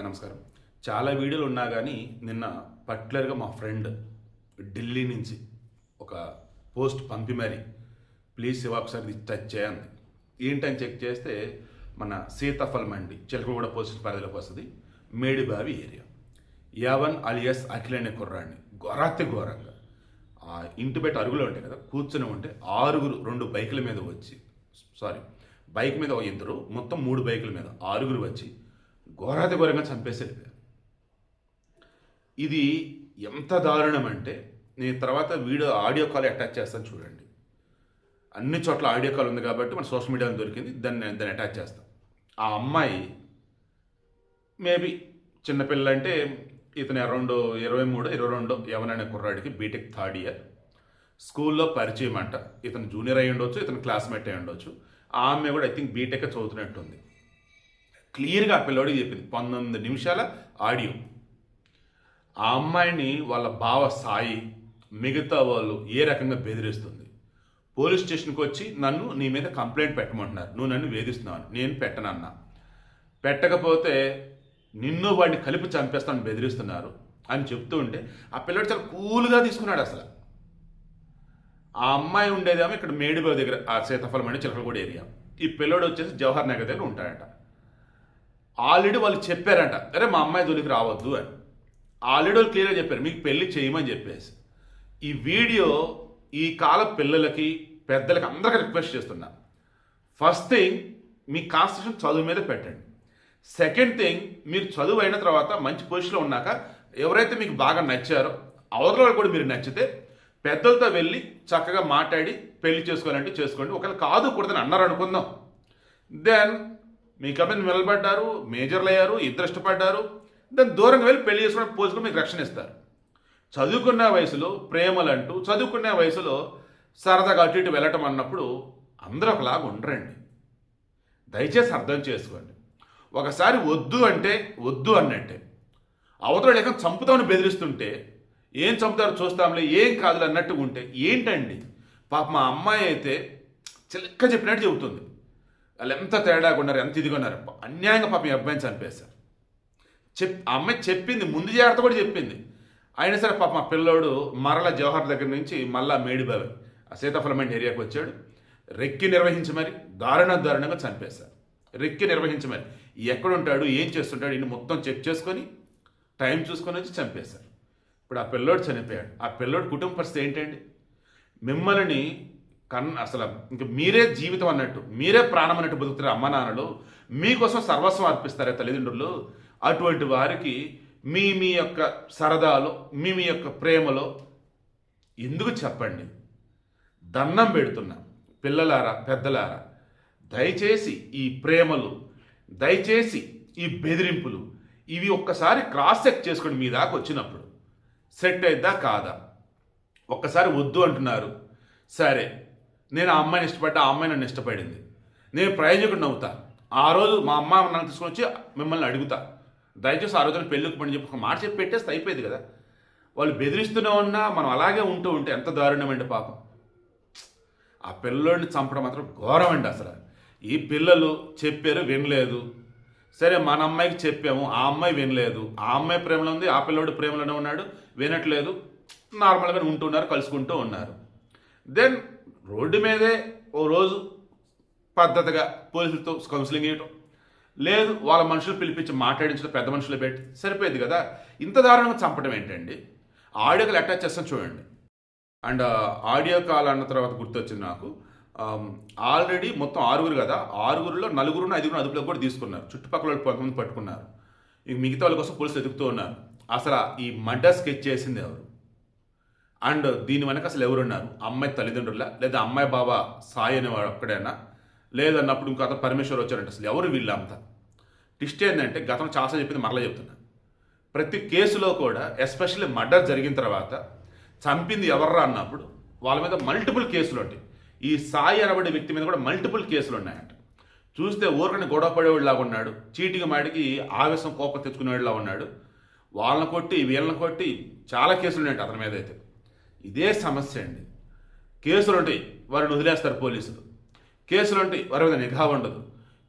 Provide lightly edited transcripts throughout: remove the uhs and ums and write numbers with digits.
నమస్కారం. చాలా వీడియోలు ఉన్నా గానీ, నిన్న పర్టిక్యులర్‌గా మా ఫ్రెండ్ ఢిల్లీ నుంచి ఒక పోస్ట్ పంపి మరి, ప్లీజ్ శివ ఒకసారి ఇది టచ్ చేయండి. ఏంటని చెక్ చేస్తే, మన సీతాఫల్ మండి చిలకలగూడ పోలీస్ పరిధిలోకి వస్తది. మేడిబావి ఏరియా. యావన్ అలియాస్ అఖిల్ అనే కుర్రాడిని ఘోరంగా ఇంటి బయట అరుగులు ఉంటాయి కదా, కూర్చొని ఉంటే 6 2 బైకుల మీద వచ్చి, బైక్ మీద ఇద్దరు, మొత్తం 3 బైకుల మీద 6 వచ్చి ఘోరంగా చంపేసి వెళ్ళిపోయారు. ఇది ఎంత దారుణం అంటే, నేను తర్వాత ఆడియో కాల్ అటాచ్ చేస్తాను చూడండి. అన్ని చోట్ల ఆడియో కాల్ ఉంది కాబట్టి మన సోషల్ మీడియాలో దొరికింది, దాన్ని అటాచ్ చేస్తాం. ఆ అమ్మాయి మేబీ చిన్నపిల్ల అంటే, ఇతను అరౌండ్ 23 22 ఎవరైనా కుర్రాడికి బీటెక్ 3rd ఇయర్, స్కూల్లో పరిచయం అంట. ఇతను జూనియర్ అయి ఉండొచ్చు, ఇతను క్లాస్మేట్ అయి ఉండొచ్చు. ఆ అమ్మాయి కూడా ఐ థింక్ బీటెక్ చదువుతున్నట్టుంది. క్లియర్గా ఆ పిల్లవాడికి చెప్పింది. 19 నిమిషాల ఆడియో. ఆ అమ్మాయిని వాళ్ళ బావ సాయి, మిగతా వాళ్ళు ఏ రకంగా బెదిరిస్తుంది. పోలీస్ స్టేషన్కి వచ్చి నన్ను నీ మీద కంప్లైంట్ పెట్టమంటున్నారు, నువ్వు నన్ను వేధిస్తున్నావు. నేను పెట్టనన్నా. పెట్టకపోతే నిన్ను వాడిని కలిపి చంపేస్తాను బెదిరిస్తున్నారు అని చెప్తూ ఉంటే, ఆ పిల్లడు చాలా కూల్గా తీసుకున్నాడు అసలు. ఆ అమ్మాయి ఉండేదేమో ఇక్కడ మేడిబావి దగ్గర, ఆ సీతాఫలం అంటే చిలకలగూడ ఏరియా. ఈ పిల్లడు వచ్చేసి జవహర్ నగర్ దగ్గర ఉంటాడట. ఆల్రెడీ వాళ్ళు చెప్పారంట, అరే మా అమ్మాయి జోలికి రావద్దు అని. ఆల్రెడీ వాళ్ళు క్లియర్గా చెప్పారు, మీకు పెళ్లి చేయమని చెప్పేసి. ఈ వీడియో ఈ కాల పిల్లలకి, పెద్దలకి అందరికీ రిక్వెస్ట్ చేస్తున్నా. ఫస్ట్ థింగ్, మీ కాన్సన్ట్రేషన్ చదువు మీద పెట్టండి. సెకండ్ థింగ్, మీరు చదువు అయిన తర్వాత మంచి పొజిషన్లో ఉన్నాక ఎవరైతే మీకు బాగా నచ్చారో, అవతల వాళ్ళు కూడా మీరు నచ్చితే పెద్దలతో వెళ్ళి చక్కగా మాట్లాడి పెళ్లి చేసుకోవాలంటే చేసుకోండి. ఒకవేళ కాదు కూడదని అన్నారు అనుకుందాం, దెన్ మీకు మీద నిలబడ్డారు, మేజర్లు అయ్యారు, ఇద్దరు ఇష్టపడ్డారు, దాన్ని దూరంగా వెళ్ళి పెళ్లి చేసుకోవడానికి పోల్చుకుని మీకు రక్షణ ఇస్తారు. చదువుకున్న వయసులో ప్రేమలంటూ, చదువుకునే వయసులో సరదాగా అటు ఇటు వెళ్ళటం అన్నప్పుడు అందరూ ఒకలాగా ఉండరండి. దయచేసి అర్థం చేసుకోండి. ఒకసారి వద్దు అంటే వద్దు అన్నట్టే. అవతల లేక చంపుతామని బెదిరిస్తుంటే, ఏం చంపుతారో చూస్తాంలే, ఏం కాదులే అన్నట్టుగా ఉంటే ఏంటండి? పాప మా అమ్మాయి అయితే చిలక్క చెప్పినట్టు చెబుతుంది. వాళ్ళు ఎంత తేడాగా ఉన్నారు, ఎంత ఇదిగా ఉన్నారు. అన్యాయంగా పాప మీ అబ్బాయిని చంపేశారు. ఆ అమ్మాయి చెప్పింది, ముందు జాగ్రత్త కూడా చెప్పింది. అయినా సరే పాప మా పిల్లోడు మరల జవహర్ దగ్గర నుంచి మళ్ళా మేడిబావి ఆ సీతాఫలమెంట్ ఏరియాకి వచ్చాడు. రెక్కి నిర్వహించి మరి దారుణంగా చంపేశారు. రెక్కి నిర్వహించి మరి ఎక్కడుంటాడు, ఏం చేస్తుంటాడు, ఇన్ని మొత్తం చెక్ చేసుకొని టైం చూసుకొని వచ్చి చంపేశారు. ఇప్పుడు ఆ పిల్లోడు చనిపోయాడు. ఆ పిల్లోడు కుటుంబ పరిస్థితి ఏంటండి? మిమ్మల్ని అసలు ఇంక మీరే జీవితం అన్నట్టు, మీరే ప్రాణం అన్నట్టు బతుకుతారు అమ్మ నాన్నలు. మీకోసం సర్వస్వం అర్పిస్తారే తల్లిదండ్రులు. అటువంటి వారికి మీ యొక్క సరదాలో, మీ యొక్క ప్రేమలో ఎందుకు చెప్పండి? దండం పెడుతున్నా పిల్లలారా, పెద్దలారా, దయచేసి ఈ ప్రేమలు, దయచేసి ఈ బెదిరింపులు, ఇవి ఒక్కసారి క్రాస్ చెక్ చేసుకోండి. మీ దాకా వచ్చినప్పుడు సెట్ అయిద్దా కాదా? ఒక్కసారి వద్దు అంటున్నారు, సరే నేను ఆ అమ్మాయిని ఇష్టపడ్డా, ఆ అమ్మాయి నన్ను ఇష్టపడింది, నేను ప్రయోజకుడిని అవుతా. ఆ రోజు మా అమ్మ నన్ను తీసుకొని వచ్చి మిమ్మల్ని అడుగుతా, దయచేసి ఆ రోజున పెళ్ళికి పని చెప్పి ఒక మాట చెప్పి పెట్టేస్తే అయిపోయేది కదా. వాళ్ళు బెదిరిస్తూనే ఉన్నా మనం అలాగే ఉంటూ ఉంటే ఎంత దారుణం అండి పాపం. ఆ పిల్లోడిని చంపడం మాత్రం ఘోరం అండి అసలు. ఈ పిల్లలు చెప్పారు, వినలేదు. సరే మన అమ్మాయికి చెప్పాము, ఆ అమ్మాయి వినలేదు. ఆ అమ్మాయి ప్రేమలో ఉంది, ఆ పిల్లోడు ప్రేమలోనే ఉన్నాడు, వినట్లేదు. నార్మల్గానే ఉంటున్నారు, కలుసుకుంటూ ఉన్నారు. దెన్ రోడ్డు మీదే ఓ రోజు పద్ధతిగా పోలీసులతో కౌన్సిలింగ్ ఇవ్వటం, లేదు వాళ్ళ మనుషులు పిలిపించి మాట్లాడించడం, పెద్ద మనుషులు పెట్టి సరిపోయేది కదా. ఇంత దారుణంగా చంపడం ఏంటండి? ఆడియో కాల్ అటాచ్ చేస్తాను చూడండి. అండ్ ఆడియో కాల్ అన్న తర్వాత గుర్తొచ్చింది నాకు, ఆల్రెడీ మొత్తం 6 కదా, 6లో 4 5 అదుపులోకి కూడా తీసుకున్నారు. చుట్టుపక్కల వాళ్ళు 10 మంది పట్టుకున్నారు. ఇక మిగతా వాళ్ళ కోసం పోలీసులు ఎదుగుతూ ఉన్నారు. అసలు ఈ మర్డర్ స్కెచ్ చేసింది ఎవరు? అండ్ దీని వెనక అసలు ఎవరున్నారు? అమ్మాయి తల్లిదండ్రుల, లేదా అమ్మాయి బాబా సాయి అనేవాడు ఒక్కడైనా, లేదన్నప్పుడు ఇంకో అతను పరమేశ్వర్ వచ్చారంటే అసలు ఎవరు వీళ్ళంతా? ట్విస్ట్ ఏంటంటే, గతం చాలా చెప్పింది మరలా చెప్తున్నా, ప్రతి కేసులో కూడా ఎస్పెషల్లీ మర్డర్ జరిగిన తర్వాత చంపింది ఎవర్రా అన్నప్పుడు వాళ్ళ మీద మల్టిపుల్ కేసులు ఉంటాయి. ఈ సాయి అనబడే వ్యక్తి మీద కూడా మల్టిపుల్ కేసులు ఉన్నాయంట. చూస్తే ఊరికని గొడవ పడేవాడిలాగా ఉన్నాడు, చీటికి మాటికి ఆవేశం కోపం తెచ్చుకునేవాడిలా ఉన్నాడు. వాళ్ళని కొట్టి వీళ్ళని కొట్టి చాలా కేసులు ఉన్నాయంట అతని మీద అయితే. ఇదే సమస్య అండి. కేసులు ఉంటాయి, వారిని వదిలేస్తారు పోలీసులు. కేసులు ఉంటాయి, వారి మీద నిఘా ఉండదు.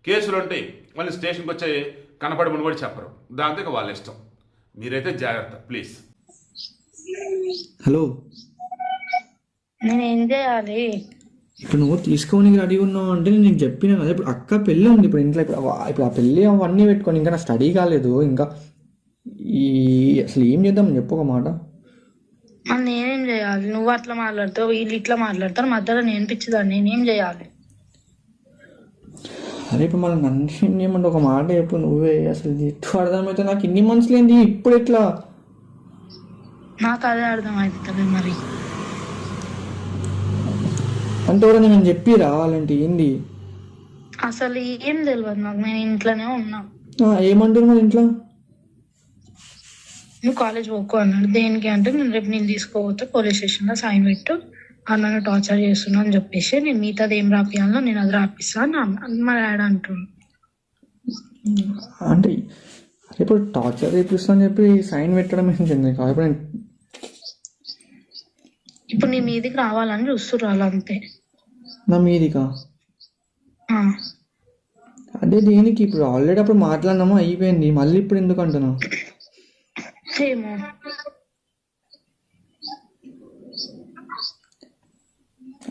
కేసులు ఉంటాయి, మళ్ళీ స్టేషన్కి వచ్చే కనపడమని కూడా చెప్పరు. దాంతో ఇక వాళ్ళ ఇష్టం. మీరైతే జాగ్రత్త ప్లీజ్. హలో, నేనేం చేయాలి? ఇప్పుడు నువ్వు తీసుకోనికి రెడీ ఉన్నావు అంటే నేను నీకు చెప్పినా కదా. ఇప్పుడు అక్క పెళ్ళి ఉంది ఇప్పుడు ఇంట్లో. ఇప్పుడు ఆ పెళ్ళి అవన్నీ పెట్టుకొని ఇంకా నా స్టడీ కాలేదు. ఇంకా ఈ అసలు ఏం చేద్దాం చెప్పు ఒక మాట. మరి నేనేం చేయాలి? నువ్వు అట్లా మాట్లాడతావు, వీళ్ళు ఇట్లా మాట్లాడతారు, మధ్యలో నేను పిచ్చిదాన్ని, నేనేం చేయాలి? అరే ఇప్పుడు మనం నన్ను ఏం చేయమంటే ఒక మాట చెప్పు నువ్వే. అసలు ఎట్టు అర్థమైతే నాకు ఇన్ని మనసులు ఏంది ఇప్పుడు ఎట్లా? నాకు అదే అర్థం అవుతుంది. మరి అంటే ఎవరైనా నేను చెప్పి రావాలంటే ఏంది? అసలు ఏం తెలియదు నాకు. నేను ఇంట్లోనే ఉన్నా. ఏమంటారు మరి ఇంట్లో? నువ్వు కాలేజ్ పోకు అన్నాడు. దేనికి అంటే నేను రేపు నేను తీసుకోపోతే పోలీస్ స్టేషన్లో సైన్ పెట్టు, నన్ను టార్చర్ చేస్తున్నా అని చెప్పేసి నేను మిగతాది ఏం రాపియాలో నేను అది రాపిస్తా అని మా డాడీ అంటున్నాను. అంటే ఇప్పుడు టార్చర్ చేపిస్తా అని చెప్పి సైన్ పెట్టడం ఏంటండి? ఇప్పుడు నీ మీదికి రావాలని చూస్తున్నారు అంతే. నా మీదికా? ఆ, అదే దేనికి? ఇప్పుడు ఆల్రెడీ అప్పుడు మాట్లాడినామా, అయిపోయింది. మళ్ళీ ఇప్పుడు ఎందుకు అంటున్నావు? ఏమో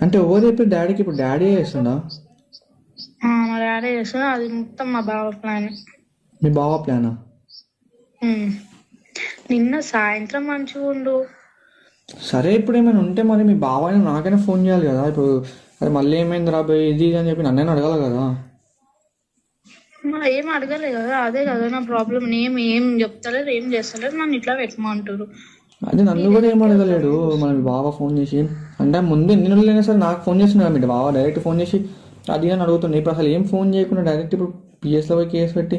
అంటే ఎవరు చెప్పి డాడీకి? ఇప్పుడు డాడీ చేస్తుందా? మా డాడీ చేస్తున్నా. అది మొత్తం మా బావ ప్లాన్. మీ బావ ప్లానా? నిన్న సాయంత్రం మంచిగా ఉండు. సరే ఇప్పుడు ఏమైనా ఉంటే మరి మీ బావ అయినా నాకైనా ఫోన్ చేయాలి కదా. ఇప్పుడు అది మళ్ళీ ఏమైంది రాబోయే ఇది అని చెప్పి నన్నైనా అడగాలి కదా. ఏం అడగలే కదా, అదే కదా నా ప్రాబ్లం. ఏం చెప్తలేరు, ఏం చేస్తలేరు, నన్ను ఇట్లా పెట్టమంటారు. అదే నన్ను కూడా ఏం అడగలేడు. మన మీ బావ ఫోన్ చేసి అంటే ముందు ఎన్ని రోజులైనా సరే నాకు ఫోన్ చేస్తున్నాడు. మీ బావ డైరెక్ట్ ఫోన్ చేసి అది అని అడుగుతుండే. ఇప్పుడు అసలు ఏం ఫోన్ చేయకుండా డైరెక్ట్ ఇప్పుడు పిఎస్లో పోయి కేసు పెట్టి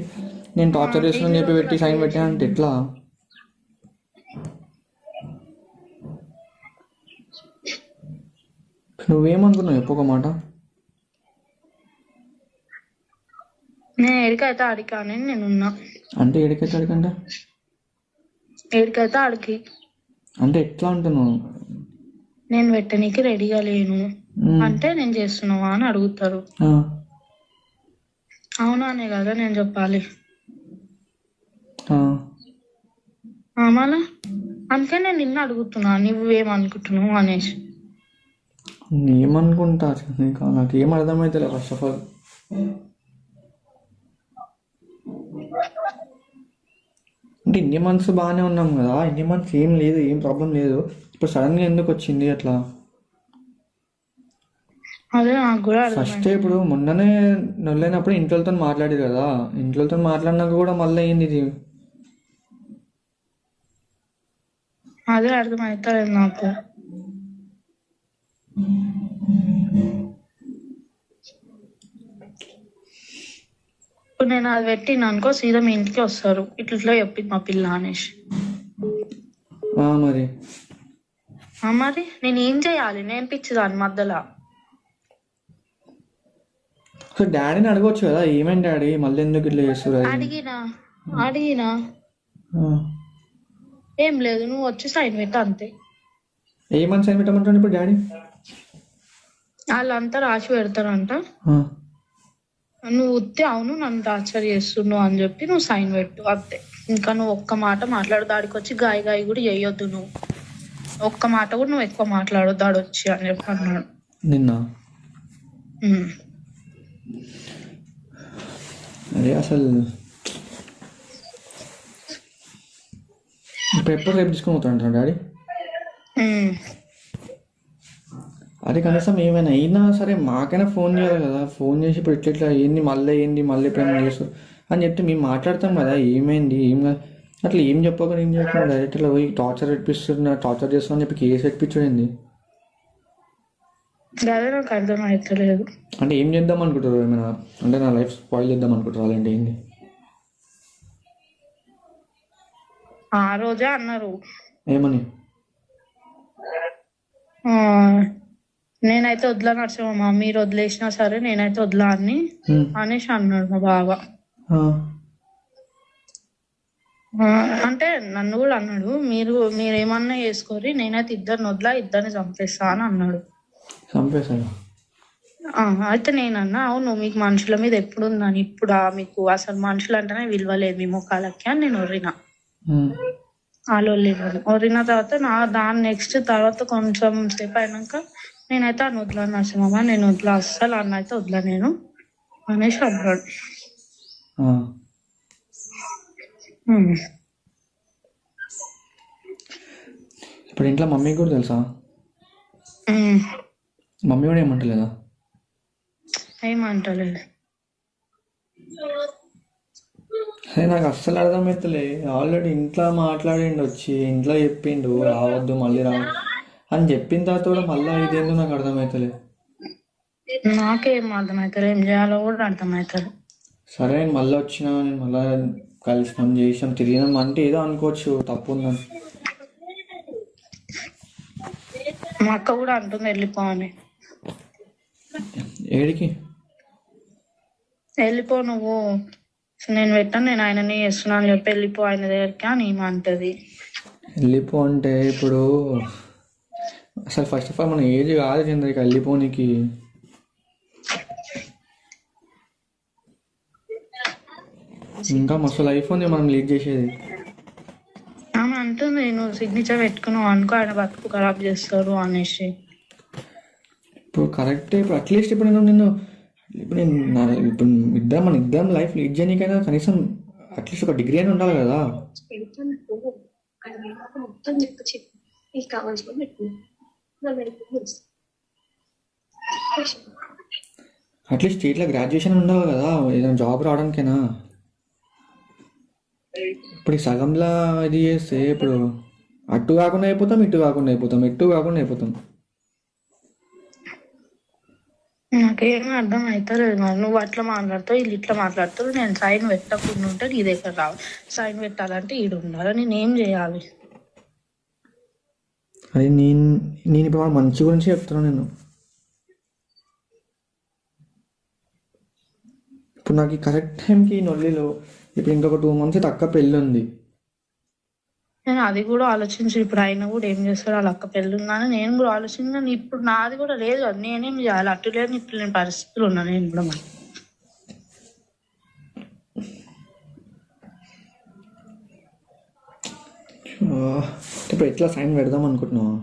నేను టార్చర్ చేస్తున్నాను చెప్పి పెట్టి సైన్ పెట్టాను అంటే ఎట్లా? నువ్వేమనుకున్నావు చెప్పు ఒక మాట. నేను ఎడికైతే అడిగాను నేనున్నా. అంటే ఎడికైతే అడిగంటే ఎడికైతే అడిగి అంటే ఎట్లా అంటున్నావు? నేను పెట్టనీకి రెడీగా లేను అంటే నేను చేస్తున్నావా అని అడుగుతారు. అవునానే కదా నేను చెప్పాలి. మళ్ళా అందుకే నేను నిన్ను అడుగుతున్నా నువ్వేమనుకుంటున్నావు అనేసి. ఏమనుకుంటా నాకు ఏం అర్థమైతే ఫస్ట్ ఆఫ్ ఆల్. అంటే ఇన్ని మంత్స్ బాగానే ఉన్నాం కదా, ఇన్ని మంత్స్ ఏం లేదు, ఏం ప్రాబ్లం లేదు. ఇప్పుడు సడన్గా ఎందుకు వచ్చింది అట్లా? అదే నాకు కూడా ఫస్ట్ ఇప్పుడు మొన్ననే నొల్లైనప్పుడు ఇంట్లోతో మాట్లాడేది కదా. ఇంట్లోతో మాట్లాడినాక కూడా మళ్ళీ ఏంది ఇది? అదే అర్థమవుతుంది నాకు. ఇప్పుడు నేను అది పెట్టిన అనుకో సీదా మీ ఇంటికి వస్తారు. ఇట్లా చెప్పింది మా పిల్ల అనేసి. మరి మరి నేను ఏం చేయాలి? నేను పిచ్చిదాన్ని మధ్యలో. డాడీని అడగవచ్చు కదా, ఏమేంటి డాడీ మళ్ళీ ఎందుకు ఇట్లా చేస్తారు? అడిగినా ఏం లేదు, నువ్వు వచ్చి సైన్ పెట్టు అంతే. ఏమని సైన్ పెట్టమంటాడు ఇప్పుడు డాడీ? వాళ్ళంతా రాసి పెడతారంట. నువ్వు ఉత్తి అవును నన్ను టార్చర్ చేస్తున్నావు అని చెప్పి నువ్వు సైన్ పెట్టు అంతే. ఇంకా నువ్వు ఒక్క మాట మాట్లాడు, దాడికి వచ్చి గాయ కూడా చేయొద్దు. నువ్వు ఒక్క మాట కూడా నువ్వు ఎక్కువ మాట్లాడు దాడి వచ్చి అని చెప్పి అన్నాడు నిన్న. అదే అసలు ఎప్పుడు రేపు తీసుకొని పోతాడంటాడు డాడీ. అది కనీసం ఏమైనా అయినా సరే మాకైనా ఫోన్ చేయాలి కదా. ఫోన్ చేసి ఇప్పుడు ఇట్లా ఏంది మళ్ళీ ఎప్పుడైనా చేస్తారు అని చెప్తే మేము మాట్లాడతాం కదా. ఏమైంది ఏం కాదు అట్లా ఏం చెప్పకుండా ఏం చెప్పకుండా డైరెక్ట్ ఇట్లా పోయి టార్చర్ చేస్తున్నా అని చెప్పి కేసు పెట్టించండి. నాకు అర్థం అవుతలేదు. అంటే ఏం చేద్దాం అనుకుంటారు? ఏమైనా అంటే నా లైఫ్ స్పాయిల్ చేద్దాం అనుకుంటారు అలాంటి ఏంది? ఆ రోజే అన్నారు. ఏమని? నేనైతే వదిలా నరసింహమ్మ, మీరు వదిలేసినా సరే నేనైతే వదిలా అని అనేసి అన్నాడు మా బావ. అంటే నన్ను కూడా అన్నాడు, మీరేమన్నా చేసుకోరి, నేనైతే ఇద్దరిని వదిలా, ఇద్దరిని చంపేస్తా అని అన్నాడు. చంపేశాడు? అయితే నేనన్నా అవును మీకు మనుషుల మీద ఎప్పుడు ఉందని ఇప్పుడు మీకు అసలు మనుషులు అంటేనే విలువలేదు మీ ముఖాలకి అని నేను ఒర్రినా. ఉమ్, ఒరిన తర్వాత దాని నెక్స్ట్ తర్వాత కొంచెం సేపు అయినాక నేనైతే అని వదిలేను నరసింహమ్మ, నేను వదిలే అస్సలు అన్న అయితే వదిలే నేను అనేసి అన్నాడు. ఆ. ఉమ్. ఇప్పుడు ఇంట్లో మమ్మీకి కూడా తెలుసా? ఉమ్. మమ్మీ కూడా ఏమంటలేదా? ఏమంటలేదు. అదే నాకు అస్సలు అర్థమవుతలే. ఆల్రెడీ ఇంట్లో మాట్లాడిండు, వచ్చి ఇంట్లో చెప్పిండు రావద్దు మళ్ళీ అని చెప్పిన తర్వాత కూడా మళ్ళీ ఇదేందో నాకు అర్థమవుతలే. నాకేం అర్థమవుతుంది, ఏం చేయాలో కూడా అర్థమవుతుంది. సరే నేను మళ్ళీ వచ్చినా, నేను మళ్ళీ కలిసినాం, చేసినాం, తిరిగినాం అంటే ఏదో అనుకోవచ్చు తప్పు ఉందని. మా అక్క కూడా అంటుంది వెళ్ళిపో అని. ఏడికి వెళ్ళిపో నువ్వు, నేను పెట్టాను, నేను ఆయనని చేస్తున్నా అని చెప్పి వెళ్ళిపో ఆయన దగ్గరికి అని ఏమంటది. వెళ్ళిపో అంటే ఇప్పుడు అసలు ఫస్ట్ ఆఫ్ ఆల్ మన ఏజ్ కాదు చంద్రిక వెళ్ళిపోనికి. ఇంకా మస్తు లైఫ్ ఉంది మనం లీడ్ చేసేది. ఆమె అంటుంది నువ్వు సిగ్నేచర్ పెట్టుకున్నావు అనుకో ఆయన బతుకు ఖరాబ్ చేస్తారు అనేసి. ఇప్పుడు కరెక్టే. ఇప్పుడు అట్లీస్ట్ ఇప్పుడు ఇప్పుడు మన ఇద్దరం లైఫ్ లీడ్ చేయడానికైనా కనీసం అట్లీస్ట్ ఒక డిగ్రీ అయినా ఉండాలి కదా. అట్లీస్ట్ స్టేట్లో గ్రాడ్యుయేషన్ ఉండాలి కదా ఏదైనా జాబ్ రావడానికైనా. ఇప్పుడు సగంలా ఇది చేస్తే ఇప్పుడు అటు కాకుండా అయిపోతాం, ఇటు కాకుండా అయిపోతాం, ఎటు కాకుండా అయిపోతాం. నాకేమీ అర్థం అవుతలేదు. మరి నువ్వు అట్లా మాట్లాడుతావు, వీళ్ళు ఇట్లా మాట్లాడుతావు. నేను సైన్ పెట్టకుండా ఉంటే నీ దగ్గర రావు, సైన్ పెట్టాలంటే ఈడు ఉండాలి, నేను ఏం చేయాలి? అది నేను ఇప్పుడు వాళ్ళ మంచి గురించి చెప్తున్నాను. నేను ఇప్పుడు నాకు ఈ కరెక్ట్ టైంకి నొల్లిలో ఇప్పుడు ఇంకొక 2 months అయితే అక్క పెళ్ళి ఉంది. నేను అది కూడా ఆలోచించి ఇప్పుడు ఆయన కూడా ఏం చేస్తాడు, వాళ్ళ అక్క పెళ్ళి ఉందని నేను కూడా ఆలోచించాను. ఇప్పుడు నాది కూడా లేదు కదా, నేనేం చేయాలి? అటు లేదు ఇటు లేని పరిస్థితులు ఉన్నా నేను కూడా. మరి ఇప్పుడు ఎట్లా సైన్ పెడదాం అనుకుంటున్నావా?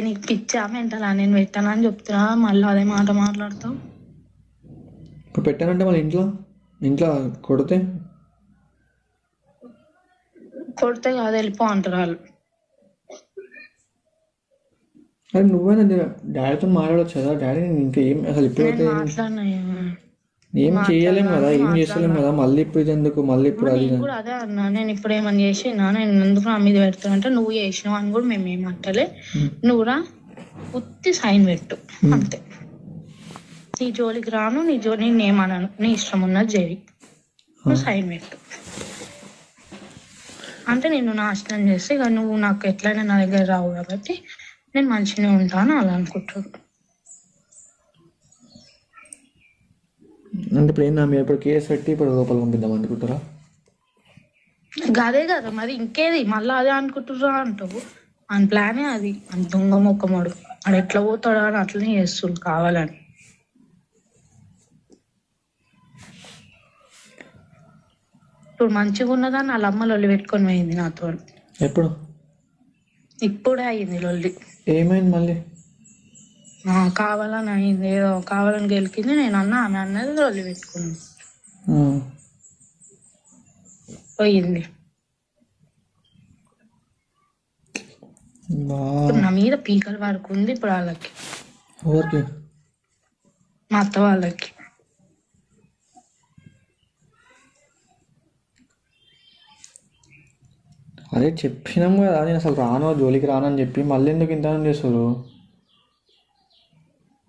నీకు పిచ్చా మెంటలా? నేను పెట్టానని చెప్తున్నా మళ్ళీ అదే మాట మాట్లాడతావు. ఇప్పుడు పెట్టానంటే మళ్ళీ ఇంట్లో కొడితే కాదు వెళ్ళిపో అంటారు వాళ్ళు. అరే నువ్వైనా డాడీతో మాట్లాడవచ్చు కదా. డాడీ ఇంకా ఏం అసలు ఇప్పుడైతే నేను మాట్లాడినా ఏం చేయలేం కదా, ఏం చేస్తలేం కదా. మళ్ళీ ఇప్పుడు ఇది ఎందుకు, మళ్ళీ ఇప్పుడు అది నేను కూడా అదే అన్నా. నేను ఇప్పుడు ఏమని చేసినా, నేను ఎందుకు నా మీద పెడుతున్నా నువ్వు చేసినావు అని కూడా మేము ఏమంటలే. నువ్వురా ఉత్తి సైన్ పెట్టు అంతే. నీ జోలికి రాను, నేను ఏమన్నాను, నీ ఇష్టం ఉన్నది చేయి, నువ్వు సైన్ పెట్టు అంటే నేను నాశనం చేస్తే ఇక నువ్వు నాకు ఎట్లయినా నా దగ్గర రావు కాబట్టి నేను మంచిగా ఉంటాను అలా అనుకుంటాను. అంటే ఇప్పుడు ఏందా మీరు ఇప్పుడు కేసు పెట్టి ఇప్పుడు లోపల పంపిద్దాం అనుకుంటారా? అదే కదా మరి, ఇంకేది మళ్ళీ అదే అనుకుంటురా అంటావు. మన ప్లానే అది. మన దొంగ మొక్కమోడు అది ఎట్లా పోతాడా అని అట్లనే చేస్తుంది కావాలని. ఇప్పుడు మంచిగా ఉన్నదాన్ని వాళ్ళ అమ్మ లొల్లి పెట్టుకొని పోయింది నాతో. ఎప్పుడు? ఇప్పుడే అయ్యింది లొల్లి. ఏమైంది మళ్ళీ? కావాలని అయింది, ఏదో కావాలని గెలికింది. నేను అన్నా, ఆమె అన్నది లొల్లి పెట్టుకుంది, పోయింది. ఇప్పుడు నా మీద పీకల వరకు ఉంది ఇప్పుడు వాళ్ళకి. ఎవరికి? మా అత్త వాళ్ళకి. అదే చెప్పినాం కదా నేను అసలు రాను, జోలికి రానని చెప్పి మళ్ళీ ఎందుకు ఇంత చేస్తారు?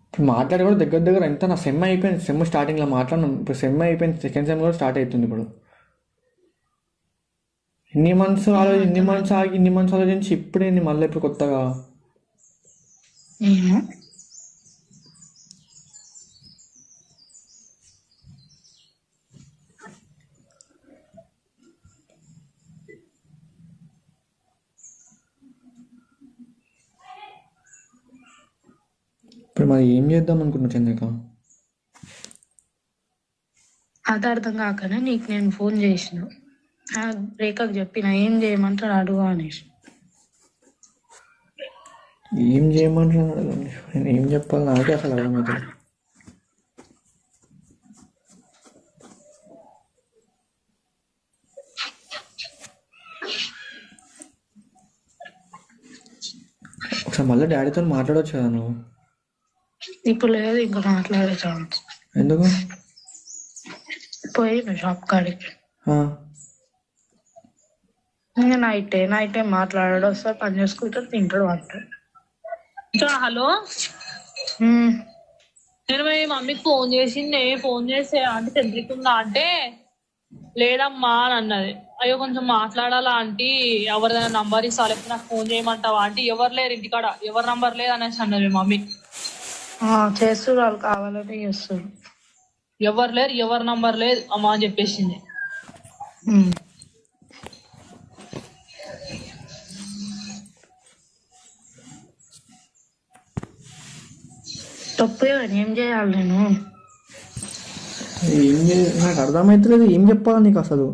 ఇప్పుడు మాట్లాడి కూడా దగ్గర ఎంత నా సెమ్ అయిపోయింది. సెమ్ స్టార్టింగ్లో మాట్లాడినాం, ఇప్పుడు సెమ్ అయిపోయింది, సెకండ్ సెమ్ కూడా స్టార్ట్ అవుతుంది. ఇప్పుడు ఇన్ని మంత్స్ ఆగి ఇన్ని మంత్స్ ఆలోచించి ఇప్పుడేంది మళ్ళీ ఇప్పుడు కొత్తగా? ఇప్పుడు మరి ఏం చేద్దాం అనుకుంటున్నా చంద్రిక? అది అర్థం కాకనే నీకు నేను ఫోన్ చేసిన, రేఖకు చెప్పిన ఏం చేయమంటాడు అడుగు అనేసి. ఏం చేయమంటున్నాడు? నేను ఏం చెప్పాలి నాకే అసలు అర్థమవుతుంది. ఒకసారి మళ్ళీ డాడీతో మాట్లాడవచ్చు కదా నువ్వు? ఇప్పుడు లేదు ఇంకా మాట్లాడే ఛాన్స్. ఎందుకు? పోయిన షాప్ కాడికి ఇంకా నైటే మాట్లాడాడు, వస్తాడు పని చేసుకుంటాడు, తింటాడు, అంటాడు. హలో, నేను మీ మమ్మీకి ఫోన్ చేసింది. ఫోన్ చేస్తే ఆంటీ చంద్రికుందా అంటే లేదమ్మా అని అన్నది. అయ్యో కొంచెం మాట్లాడాలా ఆంటీ, ఎవరిదైనా నంబర్ ఇస్తా లేకపోతే నాకు ఫోన్ చేయమంటావా ఆంటీ, ఎవరు లేరు ఇంటికాడ, ఎవరు నంబర్ లేదు అనేసి అన్నది మీ మమ్మీ. చేస్తారు వాళ్ళు కావాలని చేస్తారు. ఎవరు లేరు, ఎవరి నంబర్ లేదు అమ్మా అని చెప్పేసింది. తప్పు ఏం చేయాలి నేను? నాకు అర్థమవుతలేదు, ఏం చెప్పాలి నీకు అసలు?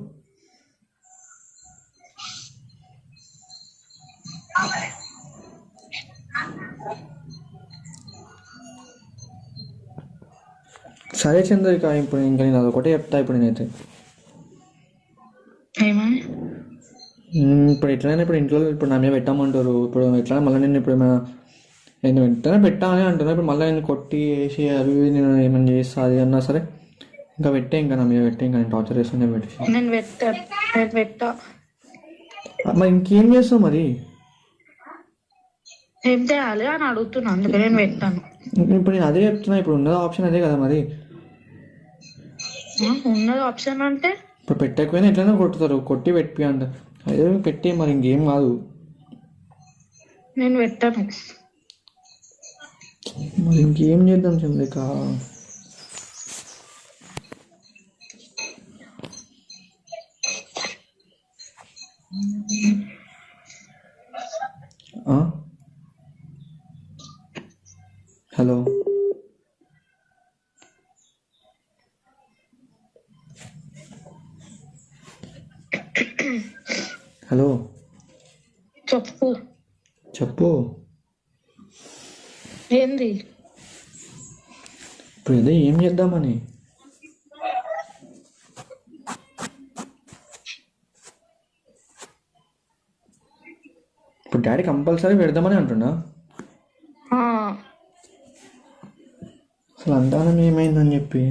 సరే చంద్రిక, ఇప్పుడు ఇంకా నేను అదొకటే చెప్తా. ఇప్పుడు నేనైతే ఇప్పుడు ఎట్లయినా ఇప్పుడు ఇంట్లో ఇప్పుడు నా మీద పెట్టామంటారు. ఇప్పుడు ఎట్లయినా మళ్ళీ నేను ఇప్పుడు నేను వెంటనే పెట్టా అని అంటున్నా. ఇప్పుడు మళ్ళీ నేను కొట్టి వేసి అవి నేను ఏమైనా చేస్తా అది అన్నా సరే ఇంకా పెట్టే, ఇంకా నా మీద పెట్టే, ఇంకా నేను టార్చర్ చేస్తూనే పెట్టేసి. నేను పెట్టా మరి ఇంకేం చేస్తావు మరి? ఏం చేయాలి అని అడుగుతున్నా, అందుకే నేను పెట్టాను. ఇప్పుడు నేను అదే చెప్తున్నా, ఇప్పుడు ఉన్నది ఆప్షన్ అదే కదా మరి. ఉన్నది ఆప్షన్ అంటే ఇప్పుడు పెట్టకపోయినా ఎట్లయినా కొట్టుతారు, కొట్టి పెట్టి అంట అదే పెట్టే, మరి ఇంకేం కాదు. నేను పెట్టాను. మరి ఇంకేం చేద్దాం చంద్రిక? హలో హలో, చెప్పు ఏంది? ఇప్పుడు ఏదో ఏం చేద్దామని. ఇప్పుడు డాడీ కంపల్సరీ పెడదామని అంటున్నా. అసలు అంటానం ఏమైందని చెప్పి.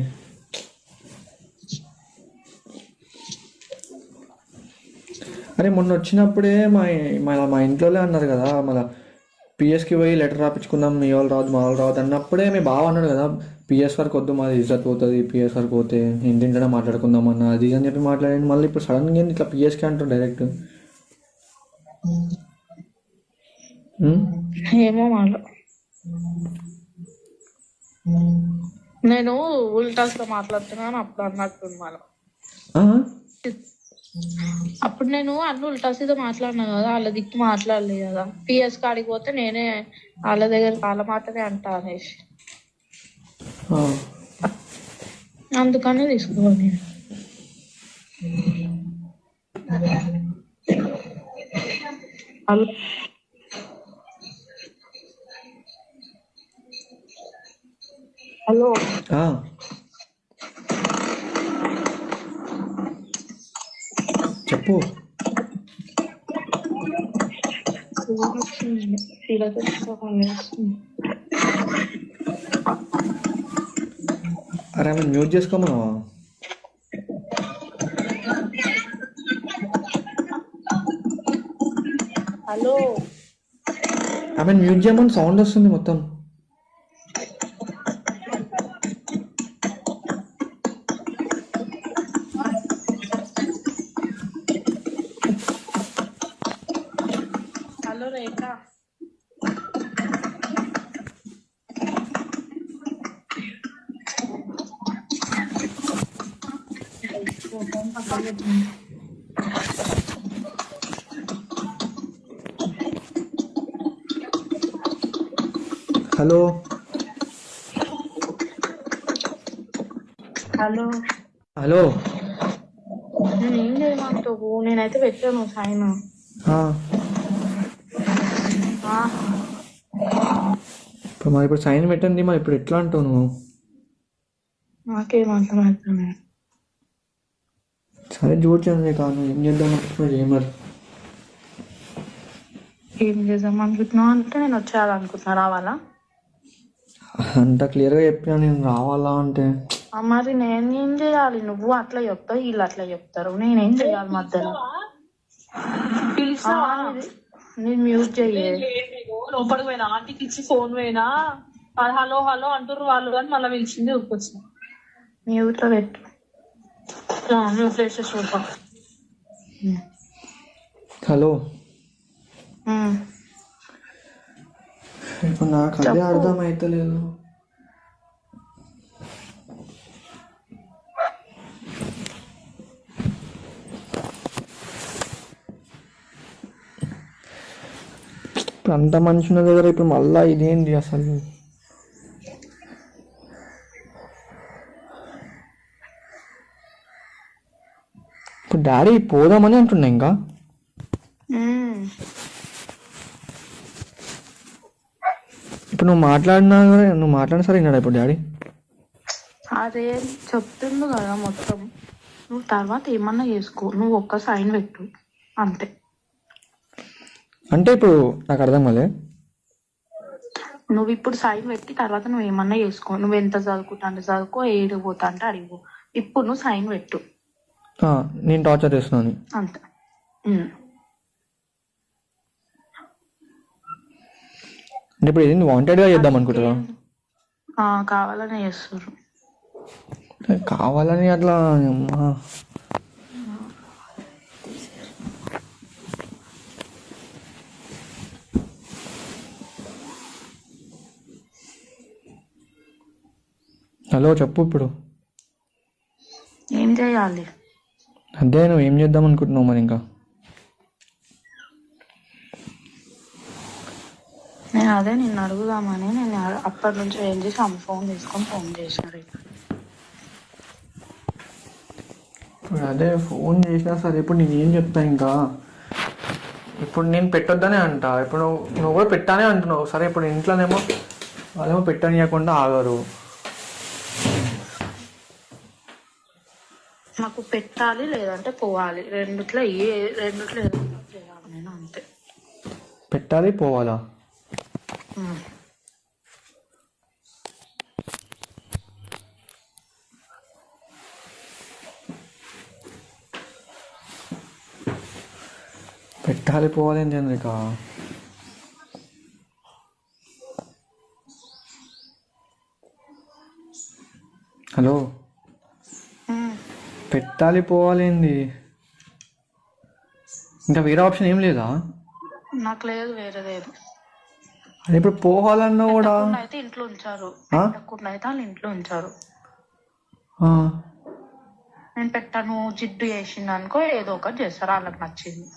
అరే మొన్న వచ్చినప్పుడే మా ఇంట్లోనే అన్నారు కదా, మళ్ళీ పిఎస్కి పోయి లెటర్ రాపించుకుందాం, మీ వాళ్ళు రాదు మా వాళ్ళు రాదు అన్నప్పుడే మీ బావ అన్నాడు కదా, పిఎస్ వరకు వద్దు మాది ఇజ్జత్ పోతుంది, పిఎస్ వరకు పోతే ఇంటింటనే మాట్లాడుకుందాం అన్న అది అని చెప్పి మాట్లాడండి. మళ్ళీ ఇప్పుడు సడన్గా ఇట్లా పిఎస్కి అంటారు డైరెక్ట్. ఏమో మళ్ళీ నేను ఉల్టాస్తో మాట్లాడుతున్నాను అప్పుడు అన్నట్టు మళ్ళీ. అప్పుడు నేను అన్ని ఉల్టాసీతో మాట్లాడినా కదా, వాళ్ళ దిక్కు మాట్లాడలేదు కదా. పిఎస్ కాడికి పోతే నేనే వాళ్ళ దగ్గర వాళ్ళ మాటనే అంటా అనేసి అందుకనే తీసుకోవాలి. హలో చెప్పు. అరే ఆమె మ్యూట్ చేసుకోమన్నావా? హలో, ఆమె మ్యూట్ చేయమని సౌండ్ వస్తుంది మొత్తం. హలో రేఖ, హలో హలో, హలో. నేనేం చేయమంటావు? నేనైతే పెట్టాను సైన్. ఆ, ఇప్పుడు సైన్ పెట్టండి, మరి ఇప్పుడు ఎట్లా అంటావు నువ్వు? నాకేం అర్థమవుతుంది. సరే చూడు చంద్రిక, నువ్వు ఏం చేద్దాం అనుకుంటున్నావు చేయి మరి. ఏం చేద్దాం అనుకుంటున్నావు అంటే నేను వచ్చేయాలనుకుంటున్నా. రావాలా? అంత క్లియర్గా చెప్పినా నేను రావాలా అంటే. మరి నేనేం చేయాలి? నువ్వు అట్లా చెప్తావు, వీళ్ళు అట్లా చెప్తారు. నేనేం చేయాలి మధ్యలో? పిలిచినావా? నేను మ్యూట్ చెయ్యి. లోపలికి పోయినా, ఆంటీకి ఇచ్చి ఫోన్ పోయినా, హలో హలో అంటారు వాళ్ళు, కానీ మళ్ళీ పిలిచింది ఊరికొచ్చిన. మ్యూట్ లో పెట్టు. మ్యూట్ చేసి చూపా. హలో. ఇప్పుడు నాకు అదే అర్థం అవుతలేదు. ఇప్పుడు అంత మనిషి ఉన్న దగ్గర ఇప్పుడు మళ్ళా ఇదేంటి అసలు? ఇప్పుడు డాడీ పోదామని అంటున్నా ఇంకా. ఇప్పుడు నువ్వు మాట్లాడిన సరే విన్నాడా ఇప్పుడు డాడీ? అదే చెప్తుండు కదా మొత్తం. నువ్వు తర్వాత ఏమన్నా చేసుకో, నువ్వు ఒక్క సైన్ పెట్టు అంతే. అంటే ఇప్పుడు నాకు అర్థం కాలే. నువ్వు ఇప్పుడు సైన్ పెట్టి తర్వాత నువ్వు ఏమన్నా చేసుకో. నువ్వు ఎంత చదువుకుంటా అంటే చదువుకో, ఏడు పోతా అంటే అడిగిపో. ఇప్పుడు నువ్వు సైన్ పెట్టు నేను టార్చర్ చేస్తున్నాను అంతే. అంటే ఇప్పుడు ఏది వాంటెడ్గా చేద్దాం అనుకుంటారా? కావాలని చేస్తారు. కావాలని అట్లా. హలో, చెప్పు ఇప్పుడు. ఏం చేయాలి? అదే నువ్వు ఏం చేద్దాం అనుకుంటున్నావు మరి ఇంకా? నేను అదే నిన్ను అడుగుదామని నేను అప్పటి నుంచి ఏం చేసి అమ్మ ఫోన్ తీసుకొని ఫోన్ చేసినారు. ఇప్పుడు అదే ఫోన్ చేసినా సరే ఇప్పుడు నేను ఏం చెప్తా ఇంకా? ఇప్పుడు నేను పెట్టొద్దనే అంట. ఇప్పుడు నువ్వు కూడా పెట్టానే అంటున్నావు. సరే ఇప్పుడు ఇంట్లోనేమో వాళ్ళేమో పెట్టనియకుండా ఆగరు. నాకు పెట్టాలి లేదంటే పోవాలి, రెండిట్లో ఏదో చేయాలి నేను అంతే. పెట్టాలి పోవాలా? పెట్టాలి పోవాలి ఏంటి చంద్రిక? హలో, పెట్టాలి పోవాలి ఏంది? ఇంకా వేరే ఆప్షన్ ఏం లేదా? నాకు లేదు, వేరేదేదు. అది ఇప్పుడు పోవాలన్నా కూడా అయితే ఇంట్లో ఉంచారు, అయితే వాళ్ళు ఇంట్లో ఉంచారు. నేను పెట్టాను జిడ్డు చేసింది అనుకో, ఏదో ఒకటి చేస్తారు వాళ్ళకి నచ్చింది.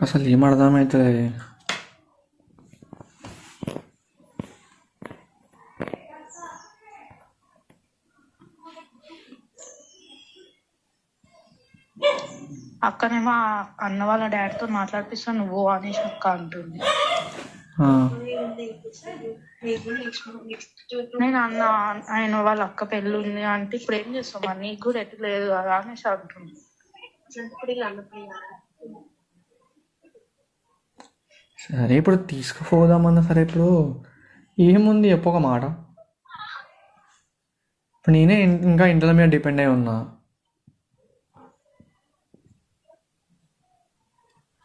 అసలు ఏం అర్థమవుతుంది? అక్కనేమో అన్న వాళ్ళ డాడీతో మాట్లాడిపిస్తా నువ్వు అనేసి అక్క అంటుంది. నేను అన్న ఆయన వాళ్ళ అక్క పెళ్ళి ఉంది అంటే ఇప్పుడు ఏం చేస్తాం మరి, నీకు కూడా ఎట్టు లేదు కదా అనేసి అంటుంది. సరే ఇప్పుడు తీసుకుపోదామన్నా సరే ఇప్పుడు ఏముంది చెప్పు ఒక మాట. ఇప్పుడు నేనే ఇంకా ఇంట్లో మీద డిపెండ్ అయి ఉన్నా.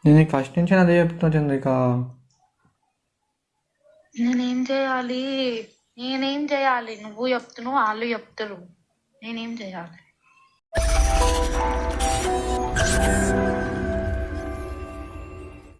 నేను ఫస్ట్ నుంచి అదే చెప్తున్నా చంద్రిక. నేనేం చేయాలి? నువ్వు చెప్తున్నావు, వాళ్ళు చెప్తారు, నేనేం చేయాలి?